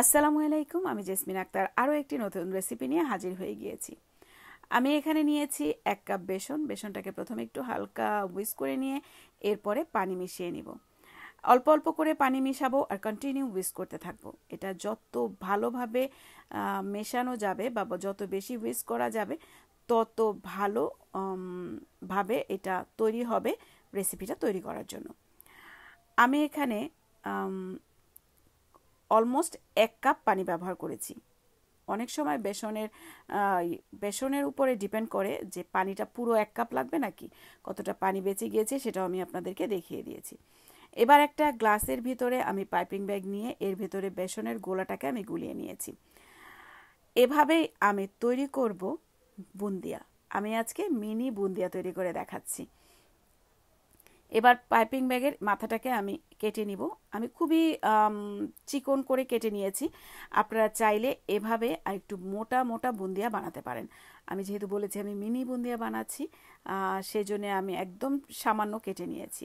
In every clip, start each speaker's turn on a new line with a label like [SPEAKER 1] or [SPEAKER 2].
[SPEAKER 1] আসসালামু আলাইকুম, আমি জেসমিন আক্তার আরও একটি নতুন রেসিপি নিয়ে হাজির হয়ে গিয়েছি। আমি এখানে নিয়েছি 1 কাপ বেসন। বেসনটাকে প্রথমে একটু হালকা উইস্ক করে নিয়ে এরপরে পানি মিশিয়ে নিব। অল্প অল্প করে পানি মিশাবো আর কন্টিনিউ উইস্ক করতে থাকবো। এটা যত ভালোভাবে মেশানো যাবে বা যত বেশি উইস্ক করা যাবে তত ভালো ভাবে এটা তৈরি হবে রেসিপিটা তৈরি করার জন্য। আমি এখানে অলমোস্ট 1 কাপ পানি ব্যবহার করেছি। অনেক সময় বেসনের উপরে ডিপেন্ড করে যে পানিটা পুরো 1 কাপ লাগবে নাকি কতটা পানি বেঁচে গিয়েছে, সেটাও আমি আপনাদেরকে দেখিয়ে দিয়েছি। এবার একটা গ্লাসের ভিতরে আমি পাইপিং ব্যাগ নিয়ে এর ভিতরে বেসনের গোলাটাকে আমি গুলিয়ে নিয়েছি। এভাবেই আমি তৈরি করব বুন্দিয়া। আমি আজকে মিনি বুন্দিয়া তৈরি করে দেখাচ্ছি। এবার পাইপিং ব্যাগের মাথাটাকে আমি কেটে নিব। আমি খুবই চিকন করে কেটে নিয়েছি। আপনারা চাইলে এভাবে একটু মোটা মোটা বুন্দিয়া বানাতে পারেন। আমি যেহেতু বলেছি আমি মিনি বুন্দিয়া বানাচ্ছি, সেজন্য আমি একদম সামান্য কেটে নিয়েছি।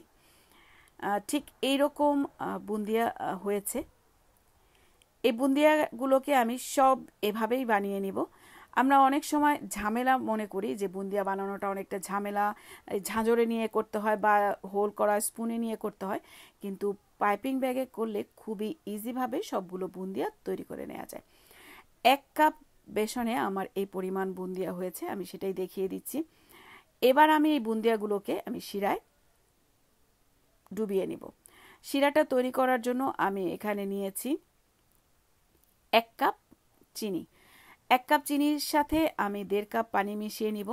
[SPEAKER 1] ঠিক এইরকম বুন্দিয়া হয়েছে। এই বুন্দিয়াগুলোকে আমি সব এভাবেই বানিয়ে নিব। আমরা অনেক সময় ঝামেলা মনে করি যে বুন্দিয়া বানানোটা অনেকটা ঝামেলা, ঝাঁঝরে নিয়ে করতে হয় বা হোল করা স্পুনে নিয়ে করতে হয়, কিন্তু পাইপিং ব্যাগে করলে খুবই ইজিভাবে সবগুলো বুন্দিয়া তৈরি করে নেওয়া যায়। 1 কাপ বেসনে আমার এই পরিমাণ বুন্দিয়া হয়েছে, আমি সেটাই দেখিয়ে দিচ্ছি। এবার আমি এই বুন্দিয়াগুলোকে আমি শিরায় ডুবিয়ে নিব। শিরাটা তৈরি করার জন্য আমি এখানে নিয়েছি 1 কাপ চিনি। 1 কাপ চিনির সাথে আমি 1.5 কাপ পানি মিশিয়ে নিব।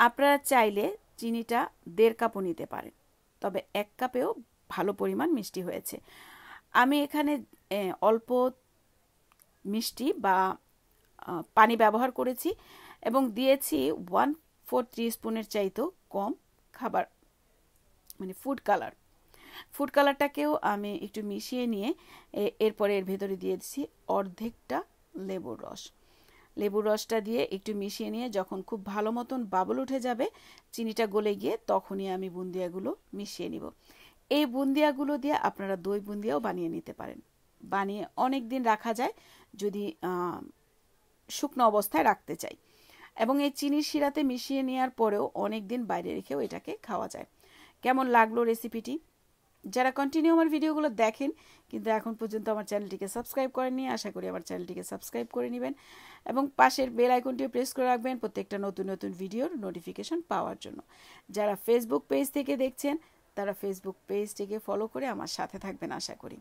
[SPEAKER 1] আপনারা চাইলে চিনিটা 1.5 কাপও নিতে পারেন, তবে 1 কাপেও ভালো পরিমাণ মিষ্টি হয়েছে। আমি এখানে অল্প মিষ্টি বা পানি ব্যবহার করেছি এবং দিয়েছি 1/4 টিস্পুনের চাইতেও কম খাবার মানে ফুড কালার। ফুড কালারটাকেও আমি একটু মিশিয়ে নিয়ে এরপরে এর ভেতরে দিয়েছি অর্ধেকটা লেবুর রস। লেবুর রসটা দিয়ে একটু মিশিয়ে নিয়ে যখন খুব ভালো মতন বাবল উঠে যাবে, চিনিটা গলে গিয়ে তখনই আমি বুন্দিয়াগুলো মিশিয়ে নিব। এই বুন্দিয়াগুলো দিয়ে আপনারা দই বুন্দিয়াও বানিয়ে নিতে পারেন। বানিয়ে অনেক দিন রাখা যায় যদি শুকনো অবস্থায় রাখতে চাই, এবং এই চিনির শিরাতে মিশিয়ে নেওয়ার পরেও অনেক দিন বাইরে রেখেও এটাকে খাওয়া যায়। কেমন লাগলো রেসিপিটি? যারা কন্টিনিউ আমার ভিডিওগুলো দেখেন কিন্তু এখন পর্যন্ত আমার চ্যানেলটিকে সাবস্ক্রাইব করেননি, আশা করি আমার চ্যানেলটিকে সাবস্ক্রাইব করে নেবেন এবং পাশের বেল আইকনটিও প্রেস করে রাখবেন প্রত্যেকটা নতুন নতুন ভিডিওর নোটিফিকেশন পাওয়ার জন্য। যারা ফেসবুক পেজ থেকে দেখছেন তারা ফেসবুক পেজটিকে ফলো করে আমার সাথে থাকবেন আশা করি।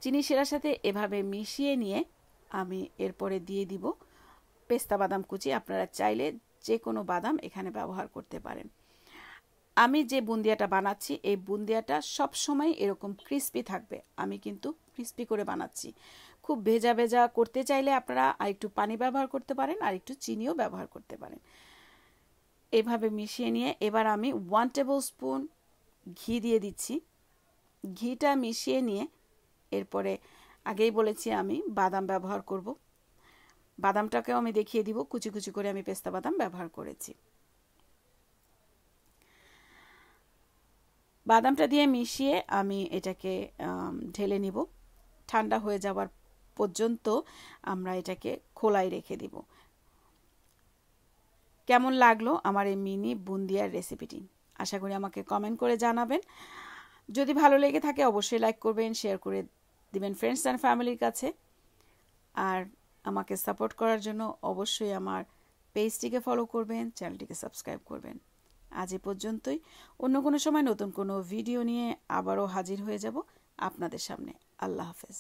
[SPEAKER 1] চিনি শিরার সাথে এভাবে মিশিয়ে নিয়ে আমি এরপরে দিয়ে দিব পেস্তা বাদাম কুচি। আপনারা চাইলে যে কোনো বাদাম এখানে ব্যবহার করতে পারেন। আমি যে বুন্দিয়াটা বানাচ্ছি এই বুন্দিয়াটা সব সময় এরকম ক্রিস্পি থাকবে। আমি কিন্তু ক্রিস্পি করে বানাচ্ছি। খুব ভেজা ভেজা করতে চাইলে আপনারা আরেকটু পানি ব্যবহার করতে পারেন, আর একটু চিনিও ব্যবহার করতে পারেন। এভাবে মিশিয়ে নিয়ে এবার আমি 1 টেবিল স্পুন ঘি দিয়ে দিচ্ছি। ঘিটা মিশিয়ে নিয়ে এরপরে আগেই বলেছি আমি বাদাম ব্যবহার করব। বাদামটাকেও আমি দেখিয়ে দিব, কুচি কুচি করে আমি পেস্তা বাদাম ব্যবহার করেছি। বাদামটা দিয়ে মিশিয়ে আমি এটাকে ঢেলে নিব। ঠান্ডা হয়ে যাওয়ার পর্যন্ত আমরা এটাকে খোলায় রেখে দিব। কেমন লাগলো আমার এই মিনি বুন্দিয়ার রেসিপিটি? আশা করি আমাকে কমেন্ট করে জানাবেন। যদি ভালো লেগে থাকে অবশ্যই লাইক করবেন, শেয়ার করে দিবেন ফ্রেন্ডস অ্যান্ড ফ্যামিলির কাছে। আর আমাকে সাপোর্ট করার জন্য অবশ্যই আমার পেজটিকে ফলো করবেন, চ্যানেলটিকে সাবস্ক্রাইব করবেন। আজ এ পর্যন্তই। অন্য কোনো সময় নতুন কোনো ভিডিও নিয়ে আবারও হাজির হয়ে যাব আপনাদের সামনে। আল্লাহ হাফেজ।